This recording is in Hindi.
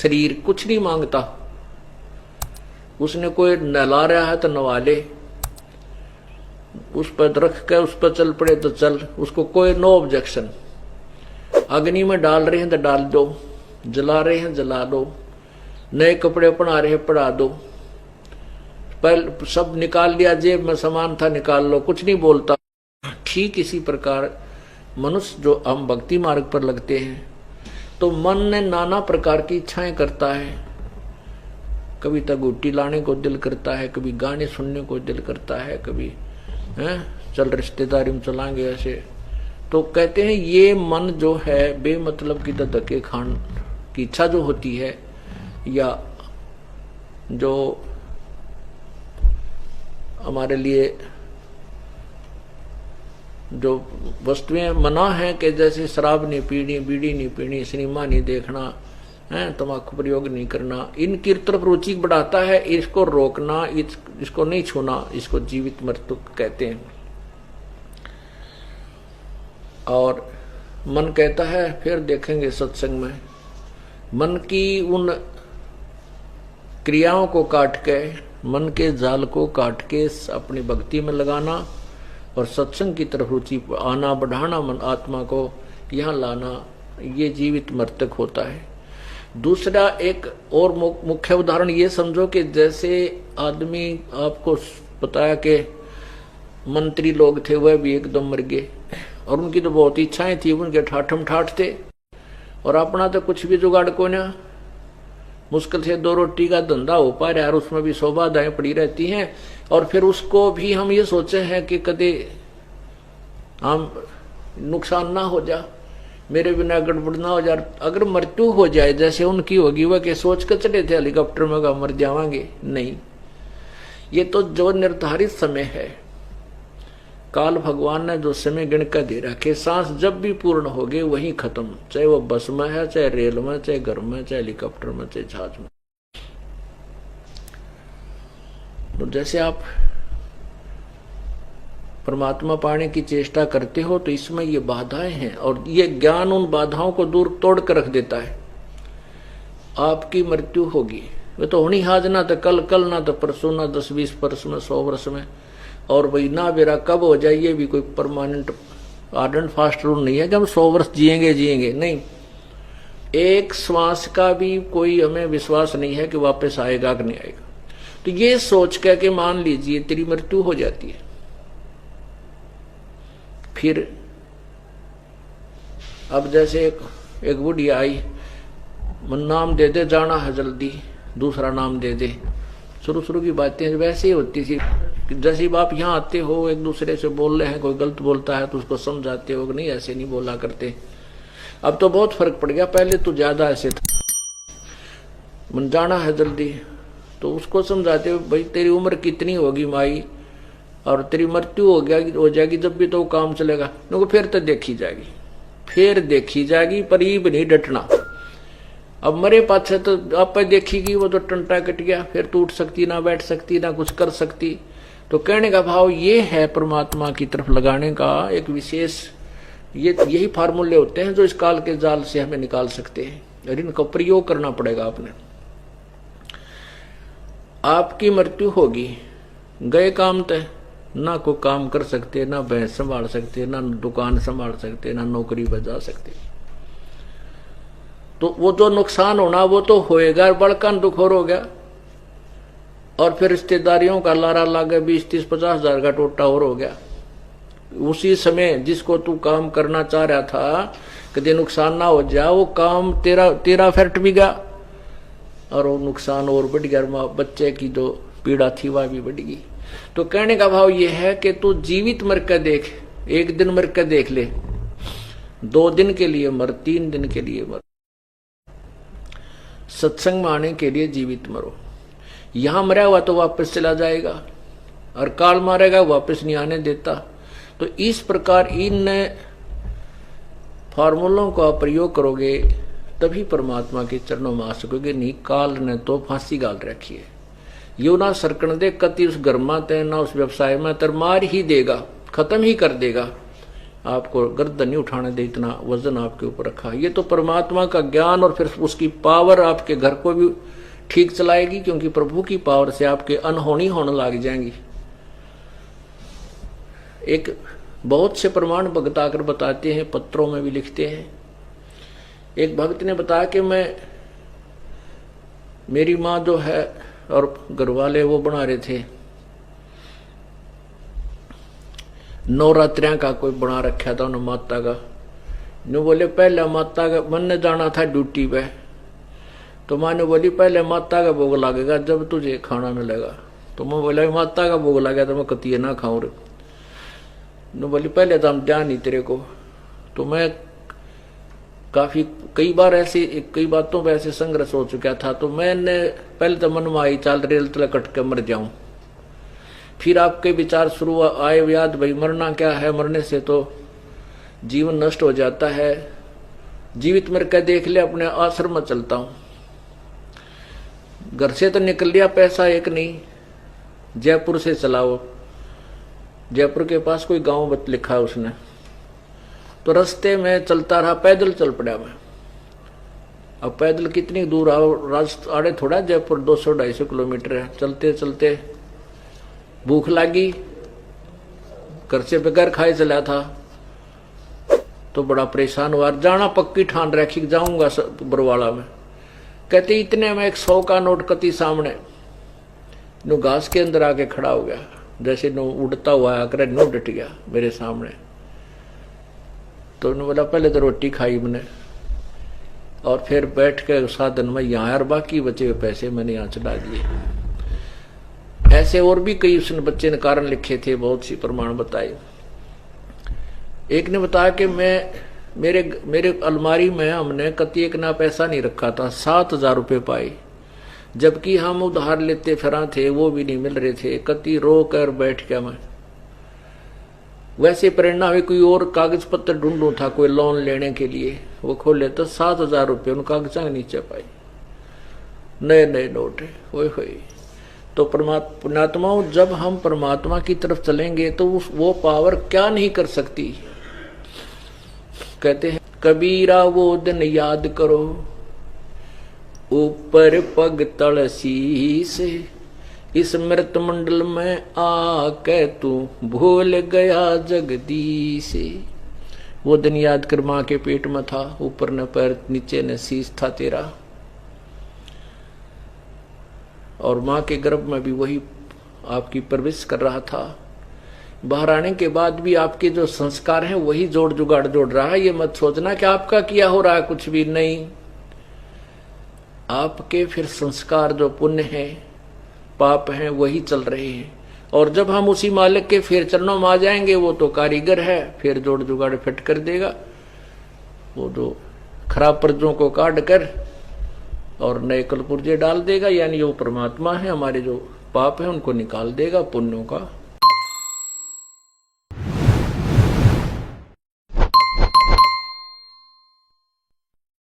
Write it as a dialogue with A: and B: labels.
A: शरीर कुछ नहीं मांगता। उसने कोई नहला रहा है तो नवा ले, उस पर रख के उस पर चल पड़े तो चल, उसको कोई नो ऑब्जेक्शन। अग्नि में डाल रहे हैं तो डाल दो, जला रहे हैं जला दो, नए कपड़े पहना रहे हैं पहना दो, पहले सब निकाल लिया, जेब में सामान था निकाल लो, कुछ नहीं बोलता। ठीक इसी प्रकार मनुष्य जो हम भक्ति मार्ग पर लगते हैं तो मन ने नाना प्रकार की इच्छाएं करता है। कभी तगुट्टी लाने को दिल करता है, कभी गाने सुनने को दिल करता है, कभी चल रिश्तेदारी में चलाएंगे ऐसे। तो कहते हैं ये मन जो है बेमतलब की धक्के खान की इच्छा जो होती है, या जो हमारे लिए जो वस्तुएं मना है कि जैसे शराब नहीं पीनी, बीड़ी नहीं पीनी, सिनेमा नहीं देखना, तम्बाकू प्रयोग नहीं करना, इनकी तरफ रुचि बढ़ाता है। इसको रोकना, इसको नहीं छूना, इसको जीवित मृत्यु कहते हैं। और मन कहता है, फिर देखेंगे सत्संग में, मन की उन क्रियाओं को काट के, मन के जाल को काट के अपनी भक्ति में लगाना और सत्संग की तरफ रुचि आना, बढ़ाना, मन आत्मा को यहाँ लाना, ये जीवित मृतक होता है। दूसरा एक और मुख्य उदाहरण ये समझो कि जैसे आदमी, आपको बताया कि मंत्री लोग थे वह भी एकदम मर गए और उनकी तो बहुत इच्छाएं थी, उनके ठाठम ठाठ थे और अपना तो कुछ भी जुगाड़ को ना, मुश्किल से 2 रोटी का धंधा हो पा रहा है और उसमें भी 100 बाधाएं पड़ी रहती हैं। और फिर उसको भी हम ये सोचे हैं कि कदे हम नुकसान ना हो जा, मेरे बिना गड़बड़ ना हो जाए, अगर मृत्यु हो जाए जैसे उनकी होगी, वह के सोच कर चले थे हेलीकॉप्टर में मर जावांगे, नहीं। ये तो जो निर्धारित समय है, काल भगवान ने जो समय गिन कर दे रखे, सांस जब भी पूर्ण हो गए वही खत्म, चाहे वो बस में है, चाहे रेल में, चाहे घर में, चाहे हेलीकॉप्टर में, चाहे जहाज में। तो जैसे आप परमात्मा पाने की चेष्टा करते हो तो इसमें ये बाधाएं हैं और ये ज्ञान उन बाधाओं को दूर तोड़ कर रख देता है। आपकी मृत्यु होगी, वे तो होनी आज ना तो कल, कल ना तो परसों, ना 10-20 वर्ष में, 100 वर्ष में, और वही ना बेरा कब हो जाए ये भी कोई permanent hard and fast rule नहीं है कि हम 100 वर्ष जिएंगे, नहीं। एक श्वास का भी कोई हमें विश्वास नहीं है कि वापस आएगा कि नहीं आएगा। तो ये सोच कर के मान लीजिए तेरी मृत्यु हो जाती है, फिर अब जैसे एक बुढ़िया आई, नाम दे दे जाना है जल्दी, दूसरा नाम दे दे। शुरू की बातें वैसे ही होती थी, जैसे आप यहाँ आते हो एक दूसरे से बोल रहे हैं, कोई गलत बोलता है तो उसको समझाते हो कि नहीं ऐसे नहीं बोला करते। अब तो बहुत फर्क पड़ गया, पहले तो ज्यादा ऐसे था, मन जाना है जल्दी तो उसको समझाते हो, भाई तेरी उम्र कितनी होगी माई, और तेरी मृत्यु हो जाएगी जब भी तो काम चलेगा, तो फिर तो देखी जाएगी, पर ये भी नहीं डटना। अब मरे पाछे तो आप देखीगी, वो तो टंटा कट गया, फिर तो उठ सकती ना, बैठ सकती ना, कुछ कर सकती। तो कहने का भाव ये है, परमात्मा की तरफ लगाने का एक विशेष, यही फार्मूले होते हैं जो इस काल के जाल से हमें निकाल सकते हैं, और इनका प्रयोग करना पड़ेगा। आपने, आपकी मृत्यु होगी, गए काम तय, ना को काम कर सकते, ना भैंस संभाल सकते, ना दुकान संभाल सकते, ना नौकरी बजा सकते। तो वो जो नुकसान होना वो तो होएगा, बड़का दुख हो गया। और फिर रिश्तेदारियों का लारा लागे, 20-30-50 हजार का टोटा और हो गया। उसी समय जिसको तू काम करना चाह रहा था कभी नुकसान ना हो जाए, वो काम तेरा फैक्ट भी गया और वो नुकसान और बढ़ गया, बच्चे की जो पीड़ा थी वह भी बढ़ गई। तो कहने का भाव यह है कि तू जीवित मर कर देख, एक दिन मर कर देख ले, 2 दिन के लिए मर, 3 दिन के लिए मर, सत्संग में आने के लिए जीवित मरो। यहां मरा हुआ तो वापस चला जाएगा और काल मारेगा वापस नहीं आने देता। तो इस प्रकार इन फार्मूलों का प्रयोग करोगे तभी परमात्मा के चरणों में आ सकोगे। नहीं काल ने तो फांसी गाल रखी है, यू ना सरकण दे कति उस घर में ते ना उस व्यवसाय में तर मार ही देगा, खत्म ही कर देगा। आपको गर्दन नहीं उठाने दे, इतना वजन आपके ऊपर रखा। ये तो परमात्मा का ज्ञान और फिर उसकी पावर आपके घर को भी ठीक चलाएगी, क्योंकि प्रभु की पावर से आपके अनहोनी होने लग जाएंगी। एक बहुत से प्रमाण भक्त आकर बताते हैं, पत्रों में भी लिखते हैं। एक भक्त ने बताया कि मेरी माँ जो है और घर वाले वो बना रहे थे, नवरात्रियां का कोई बना रखा था उन्होंने माता का। नो बोले पहले माता का मन ने जाना था ड्यूटी पे, तो माँ ने बोली पहले माता का भोग लगेगा जब तुझे खाना मिलेगा। तो मैं बोला माता का भोग लगा तो मैं कतिये ना खाऊं रे। नो बोली पहले तो हम ध्यान नहीं तेरे को। तो मैं कई बातों पे ऐसे संघर्ष हो चुका था, तो मैंने पहले तो मन में आई चाल रेल तले कट के मर जाऊं। फिर आपके विचार शुरू आए याद, भाई मरना क्या है, मरने से तो जीवन नष्ट हो जाता है, जीवित मर के देख ले, अपने आश्रम में चलता हूं। घर से तो निकल लिया, पैसा एक नहीं, जयपुर से चलाओ, जयपुर के पास कोई गांव बत लिखा है उसने। तो रास्ते में चलता रहा, पैदल चल पड़ा मैं। अब पैदल कितनी दूर आड़े थोड़ा जयपुर 200-250 किलोमीटर है। चलते चलते भूख लगी, घर से बगैर खाए चला था, तो बड़ा परेशान हुआ। जाना पक्की ठान रखी जाऊंगा बरवाला में। कहते इतने में एक 100 का नोट कति सामने नो घास के अंदर आके खड़ा हो गया, जैसे नो उड़ता हुआ आकर नो डट गया मेरे सामने। तो उन्होंने बोला पहले तो रोटी खाई मैंने, और फिर बैठ के साधन में यहाँ, और बाकी बचे हुए पैसे मैंने यहाँ चला दिए। ऐसे और भी कई उसने बच्चे ने कारण लिखे थे, बहुत सी प्रमाण बताए। एक ने बताया कि मेरे अलमारी में हमने कति एक ना पैसा नहीं रखा था, 7,000 रुपये पाए, जबकि हम उधार लेते फिरा थे, वो भी नहीं मिल रहे थे। कति रो कर बैठ गया मैं। वैसे प्रेरणा हुई कोई और कागज पत्र ढूंढूं था कोई लोन लेने के लिए, वो खोले तो 7,000 रुपये उन कागजा के नीचे पाए, नए नए नोट है। होए तो पुण्यात्माओं, जब हम परमात्मा की तरफ चलेंगे तो वो पावर क्या नहीं कर सकती। कहते हैं कबीरा वो दिन याद करो, ऊपर पग तल शीस, इस मृत मंडल में आके तू भूल गया जगदीश। वो दिन याद कर, माँ के पेट में था, ऊपर न पैर नीचे न शीश था तेरा, और माँ के गर्भ में भी वही आपकी प्रवेश कर रहा था। बाहर आने के बाद भी आपके जो संस्कार हैं वही जोड़ जुगाड़ जोड़ रहा है। ये मत सोचना कि आपका किया हो रहा है, कुछ भी नहीं। आपके फिर संस्कार जो पुण्य है पाप हैं वही चल रहे हैं, और जब हम उसी मालिक के फिर चरणों में आ जाएंगे, वो तो कारीगर है, फिर जोड़ जुगाड़ फिट कर देगा। वो जो खराब पर्जों को काट कर और नए कलपुर्जे डाल देगा, यानी वो परमात्मा है, हमारे जो पाप है उनको निकाल देगा, पुण्यों का